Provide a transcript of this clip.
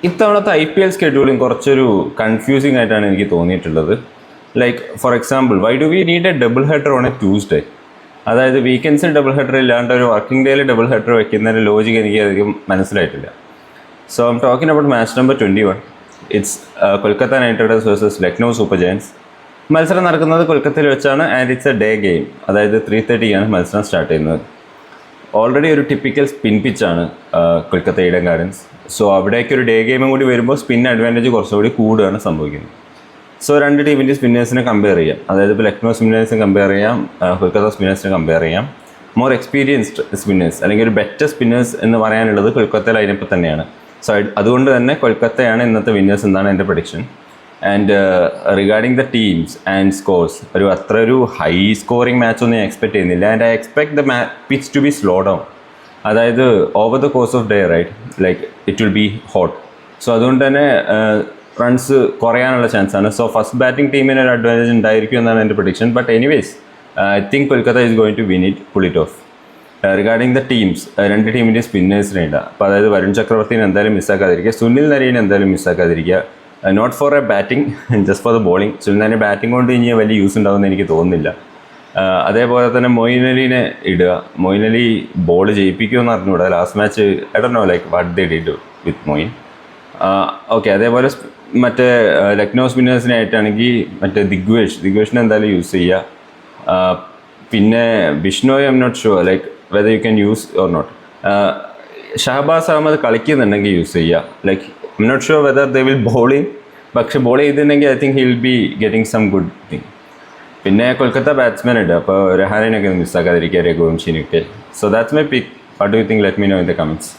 ഇത്തവണത്തെ IPL സ്കെഡ്യൂളിങ് കുറച്ചൊരു confusing ആയിട്ടാണ് എനിക്ക് തോന്നിയിട്ടുള്ളത്. Like for example, why do we need A double header on A Tuesday? അതായത് വീക്കെൻഡ്സിൽ ഡബിൾ ഹെഡർ ഇല്ലാണ്ട് ഒരു വർക്കിംഗ് ഡേയിൽ ഡബിൾ ഹെഡർ വെക്കുന്നതിൻ്റെ ലോജിക്ക് എനിക്ക് അധികം മനസ്സിലായിട്ടില്ല. So I'm talking about match number 21. It's Kolkata Knight Riders versus Lucknow Super Giants. മത്സരം നടക്കുന്നത് കൊൽക്കത്തയിൽ വെച്ചാണ് and it's a day game. അതായത് 3:30 മത്സരം സ്റ്റാർട്ട് ചെയ്യുന്നത്. ഓൾറെഡി ഒരു ടിപ്പിക്കൽ സ്പിൻ പിച്ചാണ് കൊൽക്കത്ത ഈഡൻ ഗാർഡൻസ്. സോ അവിടേക്ക് ഒരു ഡേ ഗെയിമും കൂടി വരുമ്പോൾ സ്പിൻ അഡ്വാൻറ്റേജ് കുറച്ചുകൂടി കൂടുകയാണ് സംഭവിക്കുന്നത്. സോ രണ്ട് ടീമിൻ്റെ സ്പിന്നേഴ്സിനെ കമ്പയർ ചെയ്യാം. അതായത് ഇപ്പോൾ ലക്നൗ സ്പിന്നേഴ്സിനെ കമ്പയർ ചെയ്യാം, കൊൽക്കത്ത സ്പിന്നേഴ്സിനെ കമ്പയർ ചെയ്യാം. മോർ എക്സ്പീരിയൻസ്ഡ് സ്പിന്നേഴ്സ് അല്ലെങ്കിൽ ഒരു ബെറ്റർ സ്പിന്നേഴ്സ് എന്ന് പറയാനുള്ളത് കൊൽക്കത്ത ലൈനപ്പ് തന്നെയാണ്. സോ അതുകൊണ്ട് തന്നെ കൊൽക്കത്തയാണ് ഇന്നത്തെ വിന്നേഴ്സ് എന്നാണ് എൻ്റെ prediction. And regarding the teams and scores, അത്ര ഒരു ഹൈ സ്കോറിംഗ് മാച്ചൊന്നും ഞാൻ എക്സ്പെക്ട് ചെയ്യുന്നില്ല. And I expect the pitch to be slow down. അതായത് over the course of day right, like it will be hot. So അതുകൊണ്ട് തന്നെ runs കുറയാനുള്ള ചാൻസാണ്. So first batting ടീമിന് ഒരു അഡ്വാൻറ്റേജ് ഉണ്ടായിരിക്കും എന്നാണ് എൻ്റെ prediction. But anyways I think Kolkata is going to win it, pull it off. Regarding the teams, രണ്ട് ടീമിൻ്റെ സ്പിന്നേഴ്സിനെ ഇടാം. അപ്പോൾ അതായത് വരുൺ ചക്രവർത്തിനെ എന്തായാലും മിസ്സാക്കാതിരിക്കുക, സുനിൽ നരീനെ എന്തായാലും മിസ്സാക്കാതിരിക്കുക. Not for a batting, just for the bowling. Sunil Narine batting കൊണ്ട് ഇനി വലിയ യൂസ് ഉണ്ടാകുമെന്ന് എനിക്ക് തോന്നുന്നില്ല. അതേപോലെ തന്നെ മൊയിൻ അലീനെ ഇടുക. മൊയിൻ അലി ബോൾ ജയിപ്പിക്കുമെന്ന് അറിഞ്ഞുകൂടാ. Last match I don't know like what they did with Moin. Okay, അതേപോലെ മറ്റേ ലക്നൗ സ്പിന്നേഴ്സിനായിട്ടാണെങ്കിൽ മറ്റേ ദിഗ്വേഷിനെ എന്തായാലും യൂസ് ചെയ്യുക. പിന്നെ Bishnoi I'm not sure like whether you can use or not. Shahbaz Ahmed കളിക്കുന്നുണ്ടെങ്കിൽ യൂസ് ചെയ്യുക. Like I'm not sure whether they will bowling, പക്ഷെ ball ചെയ്തിട്ടുണ്ടെങ്കിൽ I think he will be getting some good thing. പിന്നെ Kolkata batsman ഉണ്ട്. അപ്പോൾ രഹാനെയൊക്കെ മിസ്സാക്കാതിരിക്കുക, രഘുവംശിനൊക്കെ. So that's my pick. What do you think? Let me know in the comments.